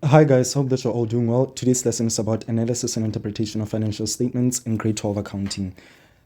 Hi guys, hope that you're all doing well. Today's lesson is about analysis and interpretation of financial statements in grade 12 accounting.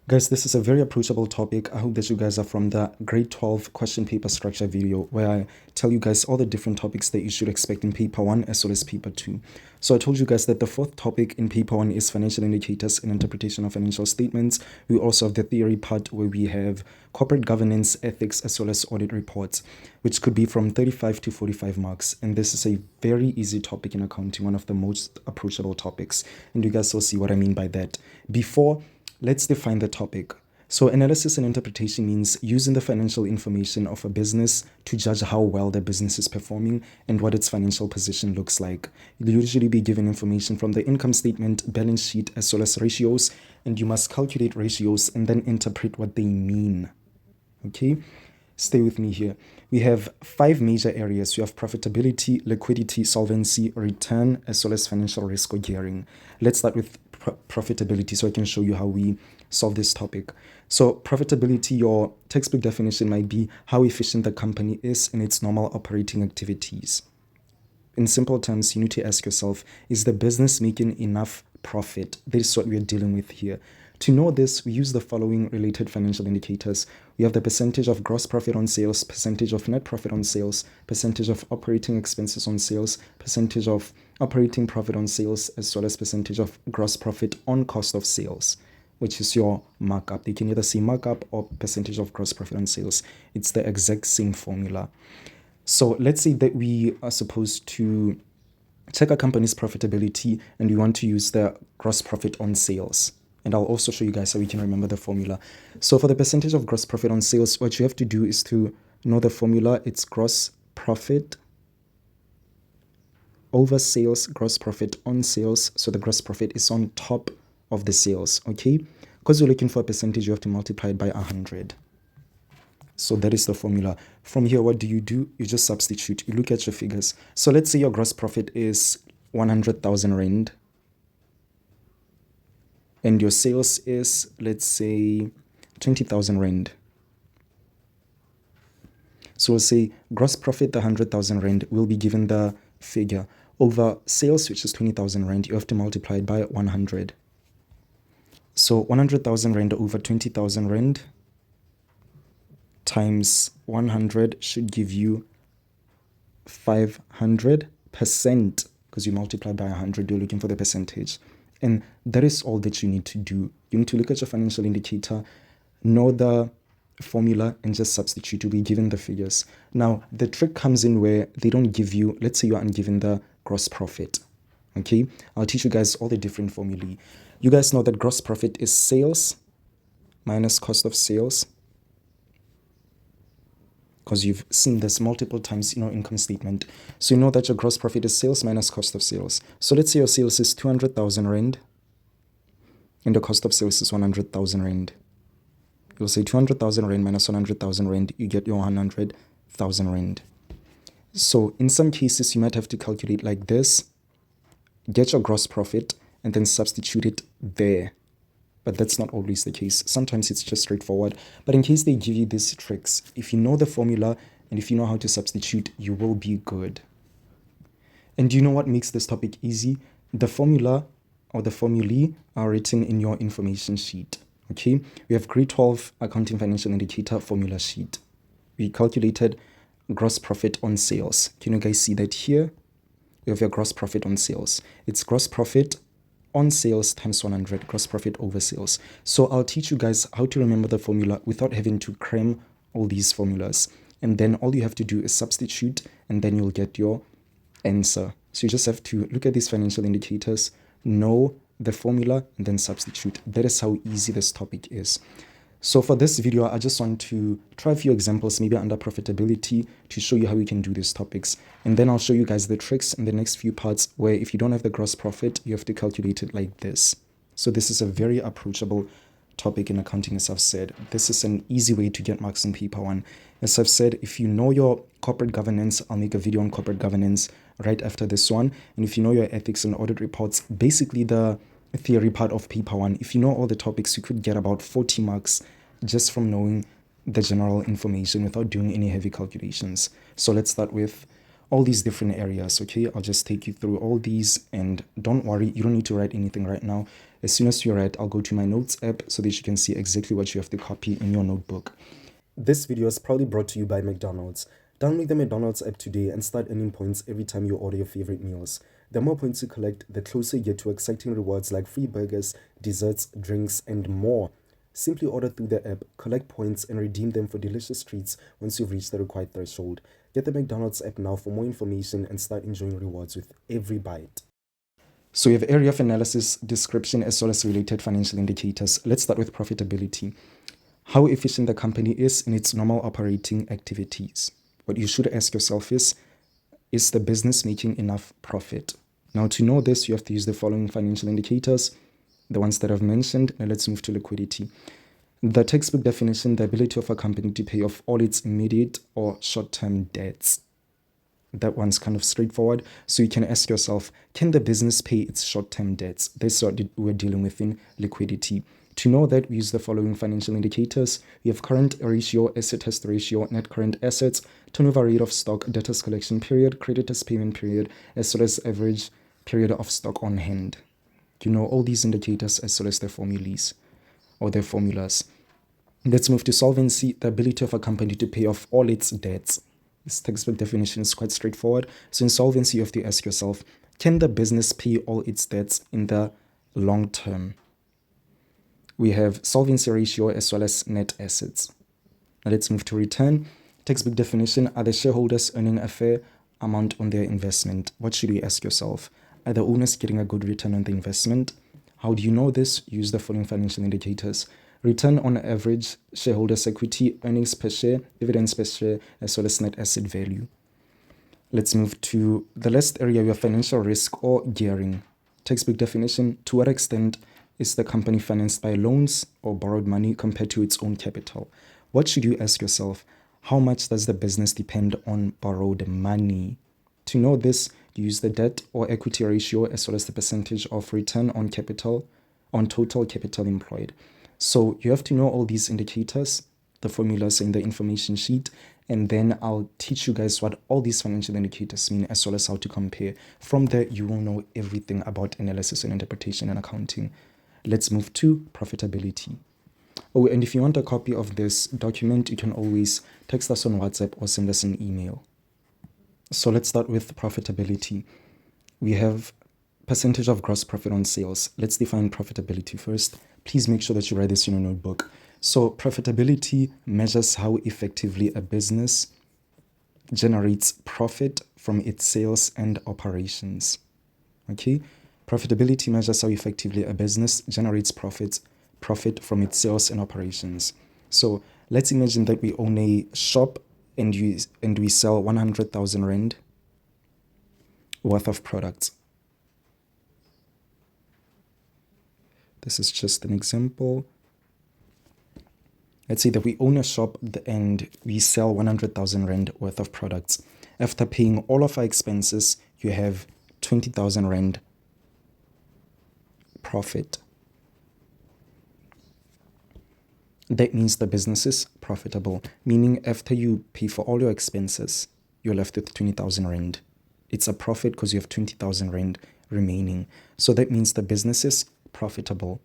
Guys, this is a very approachable topic. I hope that you guys are from the grade 12 question paper structure video where I tell you guys all the different topics that you should expect in paper 1 as well as paper 2. So I told you guys that the fourth topic in paper 1 is financial indicators and interpretation of financial statements. We also have the theory part where we have corporate governance, ethics, as well as audit reports, which could be from 35 to 45 marks. And this is a very easy topic in accounting, one of the most approachable topics. And you guys will see what I mean by that. Let's define the topic. So analysis and interpretation means using the financial information of a business to judge how well the business is performing and what its financial position looks like. You'll usually be given information from the income statement, balance sheet, as well as ratios, and you must calculate ratios and then interpret what they mean. Okay? Stay with me here. We have 5 major areas. We have profitability, liquidity, solvency, return, as well as financial risk or gearing. Let's start with profitability so I can show you how we solve this topic. So profitability, your textbook definition might be how efficient the company is in its normal operating activities. In simple terms, you need to ask yourself, is the business making enough profit? This is what we are dealing with here. To know this, we use the following related financial indicators. We have the percentage of gross profit on sales, percentage of net profit on sales, percentage of operating expenses on sales, percentage of operating profit on sales, as well as percentage of gross profit on cost of sales, which is your markup. They can either say markup or percentage of gross profit on sales. It's the exact same formula. So let's say that we are supposed to check a company's profitability and we want to use the gross profit on sales. And I'll also show you guys how we can remember the formula. So for the percentage of gross profit on sales, what you have to do is to know the formula. It's gross profit over sales, gross profit on sales. So the gross profit is on top of the sales, okay? Because you're looking for a percentage, you have to multiply it by 100. So that is the formula. From here, what do? You just substitute. You look at your figures. So let's say your gross profit is 100,000 Rand. And your sales is, let's say, 20,000 Rand. So we'll say gross profit, the 100,000 Rand, will be given the figure. Over sales, which is 20,000 Rand, you have to multiply it by 100. So 100,000 Rand over 20,000 Rand times 100 should give you 500%, because you multiply by 100, you're looking for the percentage. And that is all that you need to do. You need to look at your financial indicator, know the formula, and just substitute. You'll be given the figures. Now, the trick comes in where they don't give you, let's say you aren't given the gross profit. Okay? I'll teach you guys all the different formulae. You guys know that gross profit is sales minus cost of sales, because you've seen this multiple times in your income statement. So you know that your gross profit is sales minus cost of sales. So let's say your sales is 200,000 Rand and the cost of sales is 100,000 Rand. You'll say 200,000 Rand minus 100,000 Rand, you get your 100,000 Rand. So in some cases, you might have to calculate like this, get your gross profit, and then substitute it there. But that's not always the case. Sometimes it's just straightforward. But in case they give you these tricks, if you know the formula and if you know how to substitute, you will be good. And do you know what makes this topic easy? The formula or the formulae are written in your information sheet. Okay? We have grade 12 accounting financial indicator formula sheet. We calculated gross profit on sales. Can you guys see that here? We have your gross profit on sales. It's gross profit on sales times 100, gross profit over sales. So I'll teach you guys how to remember the formula without having to cram all these formulas. And then all you have to do is substitute, and then you'll get your answer. So you just have to look at these financial indicators, know the formula, and then substitute. That is how easy this topic is. So for this video, I just want to try a few examples, maybe under profitability, to show you how we can do these topics. And then I'll show you guys the tricks in the next few parts where if you don't have the gross profit, you have to calculate it like this. So this is a very approachable topic in accounting, as I've said. This is an easy way to get marks in paper 1. As I've said, if you know your corporate governance, I'll make a video on corporate governance right after this one. And if you know your ethics and audit reports, basically the theory part of paper 1, if you know all the topics, you could get about 40 marks just from knowing the general information without doing any heavy calculations. So let's start with all these different areas. Okay, I'll just take you through all these, and don't worry, you don't need to write anything right now. As soon as you write, I'll go to my notes app so that you can see exactly what you have to copy in your notebook. This video is proudly brought to you by McDonald's. Download the McDonald's app today and start earning points every time you order your favorite meals. The more points you collect, the closer you get to exciting rewards like free burgers, desserts, drinks, and more. Simply order through the app, collect points, and redeem them for delicious treats once you've reached the required threshold. Get the McDonald's app now for more information and start enjoying rewards with every bite. So we have area of analysis, description, as well as related financial indicators. Let's start with profitability. How efficient the company is in its normal operating activities. What you should ask yourself is the business making enough profit? Now, to know this, you have to use the following financial indicators, the ones that I've mentioned. Now let's move to liquidity. The textbook definition, the ability of a company to pay off all its immediate or short-term debts. That one's kind of straightforward. So you can ask yourself, can the business pay its short-term debts? This is what we're dealing with in liquidity. To know that, we use the following financial indicators. We have current ratio, asset test ratio, net current assets, turnover rate of stock, debtors collection period, creditors payment period, as well as average period of stock on hand. You know all these indicators as well as their formulas or their formulas. Let's move to solvency, the ability of a company to pay off all its debts. This textbook definition is quite straightforward. So in solvency, you have to ask yourself, can the business pay all its debts in the long term? We have solvency ratio as well as net assets. Now let's move to return. Textbook definition, are the shareholders earning a fair amount on their investment? What should you ask yourself? Are the owners getting a good return on the investment? How do you know this? Use the following financial indicators. Return on average shareholders' equity, earnings per share, dividends per share, as well as net asset value. Let's move to the last area, your financial risk or gearing. Textbook definition, to what extent is the company financed by loans or borrowed money compared to its own capital? What should you ask yourself? How much does the business depend on borrowed money? To know this, use the debt or equity ratio as well as the percentage of return on capital on total capital employed. So you have to know all these indicators, the formulas in the information sheet, and then I'll teach you guys what all these financial indicators mean as well as how to compare. From there, you will know everything about analysis and interpretation and accounting. Let's move to profitability. Oh, and if you want a copy of this document, you can always text us on WhatsApp or send us an email. So let's start with profitability. We have percentage of gross profit on sales. Let's define profitability first. Please make sure that you write this in your notebook. So profitability measures how effectively a business generates profit from its sales and operations. Okay? Profitability measures how effectively a business generates profit from its sales and operations. So let's imagine that we own a shop and we sell 100,000 Rand worth of products. This is just an example. Let's say that we own a shop and we sell 100,000 Rand worth of products. After paying all of our expenses, you have 20,000 Rand profit. That means the business is profitable, meaning after you pay for all your expenses, you're left with 20,000 Rand. It's a profit because you have 20,000 Rand remaining. So that means the business is profitable.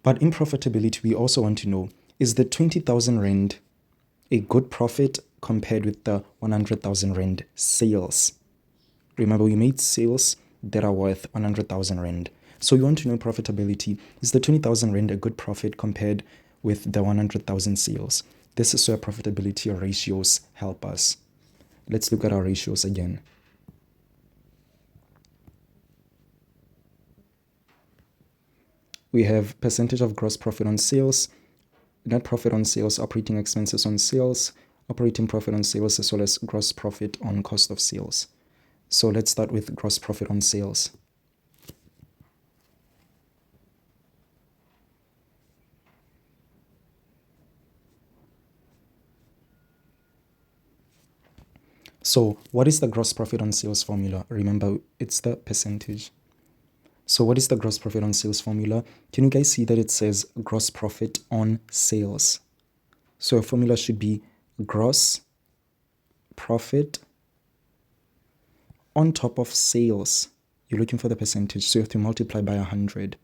But in profitability, we also want to know, is the 20,000 Rand a good profit compared with the 100,000 Rand sales? Remember, we made sales that are worth 100,000 Rand. So we want to know profitability. Is the 20,000 Rand a good profit compared with the 100,000 sales? This is where profitability ratios help us. Let's look at our ratios again. We have percentage of gross profit on sales, net profit on sales, operating expenses on sales, operating profit on sales, as well as gross profit on cost of sales. So let's start with gross profit on sales. So what is the gross profit on sales formula? Remember, it's the percentage. So what is the gross profit on sales formula? Can you guys see that it says gross profit on sales? So a formula should be gross profit on top of sales. You're looking for the percentage, so you have to multiply by 100.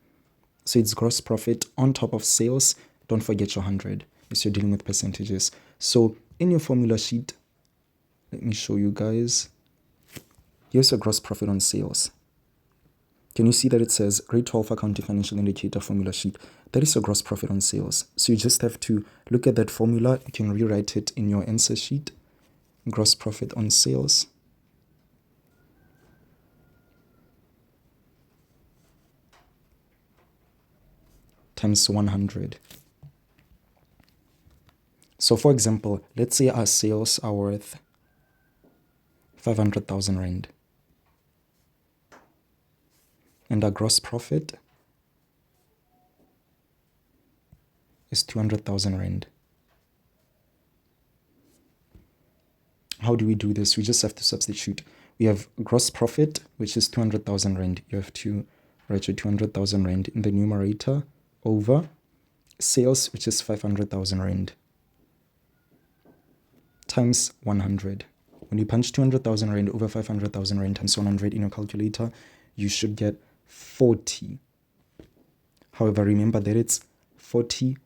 So it's gross profit on top of sales. Don't forget your 100 as you're dealing with percentages. So in your formula sheet, let me show you guys. Here's your gross profit on sales. Can you see that it says grade 12 accounting financial indicator formula sheet? That is your gross profit on sales. So you just have to look at that formula. You can rewrite it in your answer sheet. Gross profit on sales times 100. So for example, let's say our sales are worth 500,000 Rand. And our gross profit is 200,000 Rand. How do we do this? We just have to substitute. We have gross profit, which is 200,000 Rand. You have to write your 200,000 Rand in the numerator over sales, which is 500,000 Rand, times 100. When you punch 200,000 Rand over 500,000 Rand times 100 in your calculator, you should get 40. However, remember that it's 40%.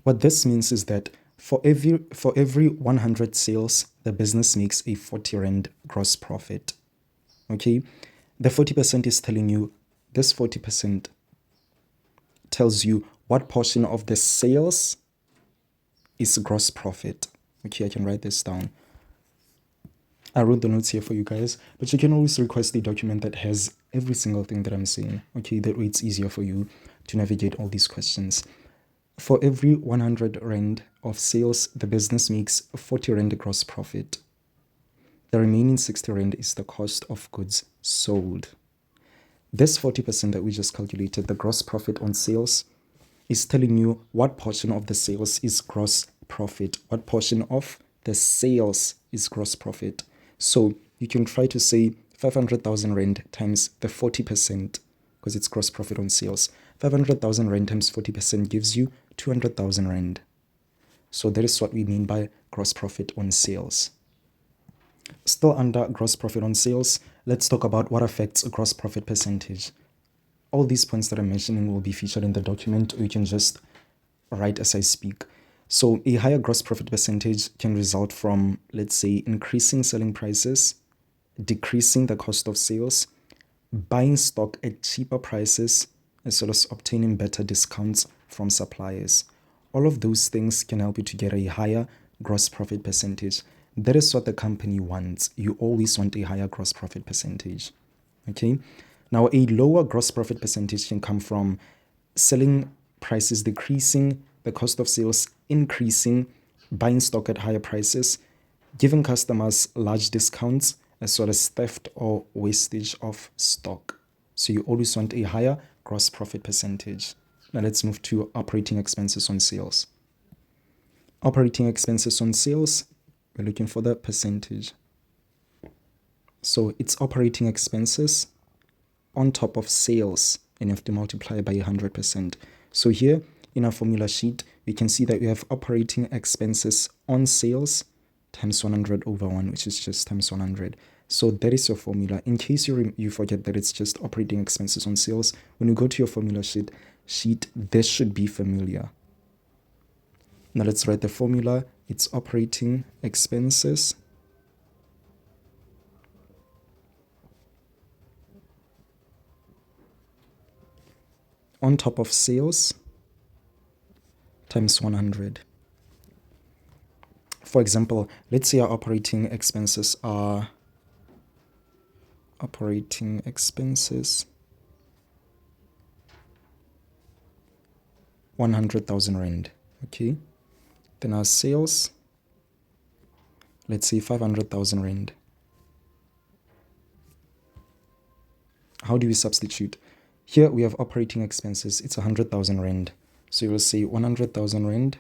What this means is that for every 100 sales, the business makes a 40 Rand gross profit. Okay? The 40% is telling you, this 40% tells you what portion of the sales is gross profit. Okay, I can write this down. I wrote the notes here for you guys, but you can always request a document that has every single thing that I'm saying. Okay, that way it's easier for you to navigate all these questions. For every 100 Rand of sales, the business makes 40 Rand gross profit. The remaining 60 Rand is the cost of goods sold. This 40% that we just calculated, the gross profit on sales, is telling you what portion of the sales is gross profit. What portion of the sales is gross profit. So you can try to say 500,000 Rand times the 40%, because it's gross profit on sales. 500,000 Rand times 40% gives you 200,000 Rand. So that is what we mean by gross profit on sales. Still under gross profit on sales, let's talk about what affects a gross profit percentage. All these points that I'm mentioning will be featured in the document, or you can just write as I speak. So a higher gross profit percentage can result from, let's say, increasing selling prices, decreasing the cost of sales, buying stock at cheaper prices, as well as obtaining better discounts from suppliers. All of those things can help you to get a higher gross profit percentage. That is what the company wants. You always want a higher gross profit percentage. Okay? Now, a lower gross profit percentage can come from selling prices decreasing, the cost of sales increasing, buying stock at higher prices, giving customers large discounts, as well as theft or wastage of stock. So you always want a higher gross profit percentage. Now let's move to operating expenses on sales. Operating expenses on sales, we're looking for the percentage. So it's operating expenses on top of sales, and you have to multiply by 100%. So here in our formula sheet, we can see that we have operating expenses on sales times 100 over 1, which is just times 100. So that is your formula. In case you forget that it's just operating expenses on sales, when you go to your formula sheet, this should be familiar. Now let's write the formula. It's operating expenses on top of sales times 100. For example, let's say our operating expenses are 100,000 Rand. Okay. Then our sales, let's say 500,000 Rand. How do we substitute? Here we have operating expenses. It's 100,000 Rand. So you will say 100,000 Rand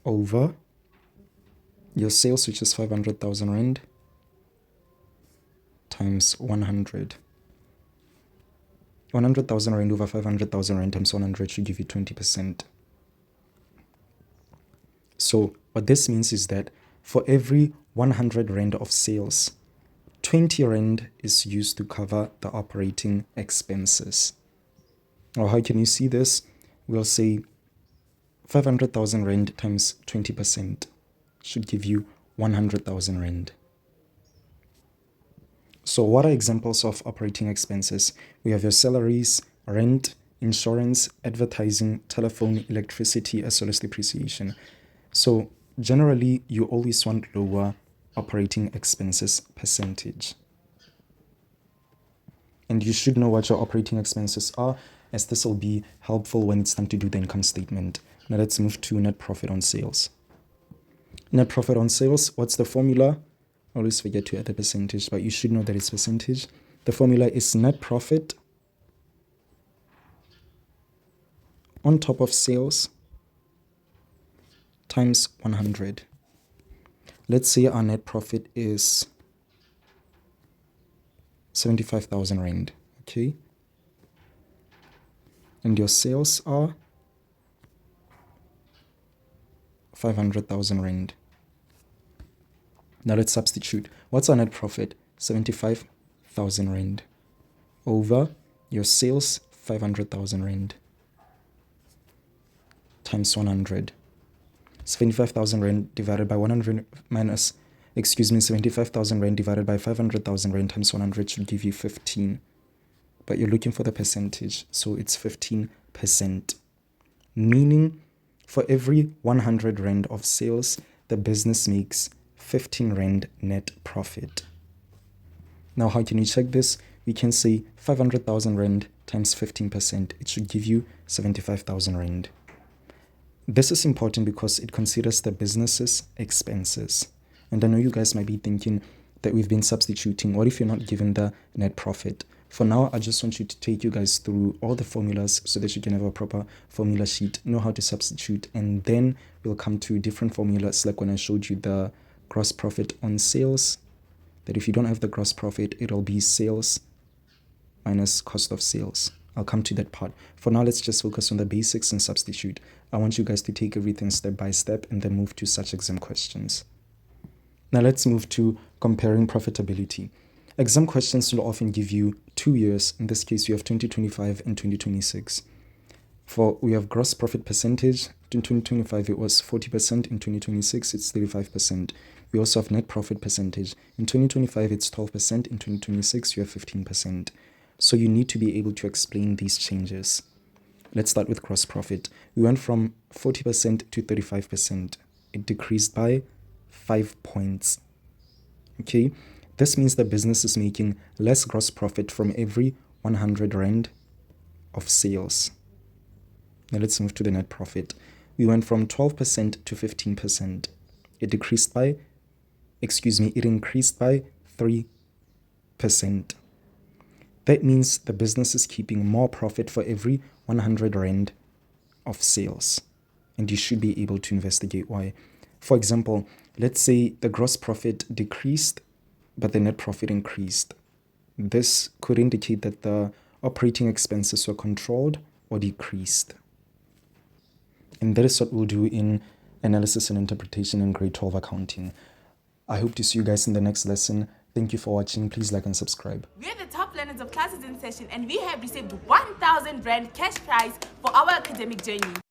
over your sales, which is 500,000 Rand, times 100. 100,000 Rand over 500,000 Rand times 100 should give you 20%. So what this means is that For every 100 Rand of sales, 20 Rand is used to cover the operating expenses. Or how can you see this? We'll say 500,000 Rand times 20% should give you 100,000 Rand. So what are examples of operating expenses? We have your salaries, rent, insurance, advertising, telephone, electricity, as well as depreciation. So generally, you always want lower operating expenses percentage. And you should know what your operating expenses are, as this will be helpful when it's time to do the income statement. Now let's move to net profit on sales. Net profit on sales, what's the formula? I always forget to add a percentage, but you should know that it's percentage. The formula is net profit on top of sales times 100. Let's say our net profit is 75,000 Rand, okay? And your sales are 500,000 Rand. Now let's substitute. What's our net profit? 75,000 Rand over your sales, 500,000 Rand times 100. 75,000 Rand divided by 100 minus, 75,000 Rand divided by 500,000 Rand times 100 should give you 15. But you're looking for the percentage, so it's 15%. Meaning, for every 100 Rand of sales, the business makes 15 Rand net profit. Now, how can you check this? We can say 500,000 Rand times 15%. It should give you 75,000 Rand. This is important because it considers the business's expenses. And I know you guys might be thinking that we've been substituting. What if you're not given the net profit? For now, I just want you to take you guys through all the formulas so that you can have a proper formula sheet, know how to substitute, and then we'll come to different formulas like when I showed you the gross profit on sales, that if you don't have the gross profit, it'll be sales minus cost of sales. I'll come to that part. For now, let's just focus on the basics and substitute. I want you guys to take everything step by step and then move to such exam questions. Now let's move to comparing profitability. Exam questions will often give you 2 years. In this case, you have 2025 and 2026. We have gross profit percentage. In 2025, it was 40%. In 2026, it's 35%. We also have net profit percentage. In 2025, it's 12%. In 2026, you have 15%. So you need to be able to explain these changes. Let's start with gross profit. We went from 40% to 35%. It decreased by 5 points. Okay, this means the business is making less gross profit from every 100 Rand of sales. Now let's move to the net profit. We went from 12% to 15%. It increased by 3%. That means the business is keeping more profit for every 100 Rand of sales. And you should be able to investigate why. For example, let's say the gross profit decreased, but the net profit increased. This could indicate that the operating expenses were controlled or decreased. And that is what we'll do in analysis and interpretation in grade 12 accounting. I hope to see you guys in the next lesson. Thank you for watching. Please like and subscribe. We're the top learners of classes in session, and we have received 1,000 Rand cash prize for our academic journey.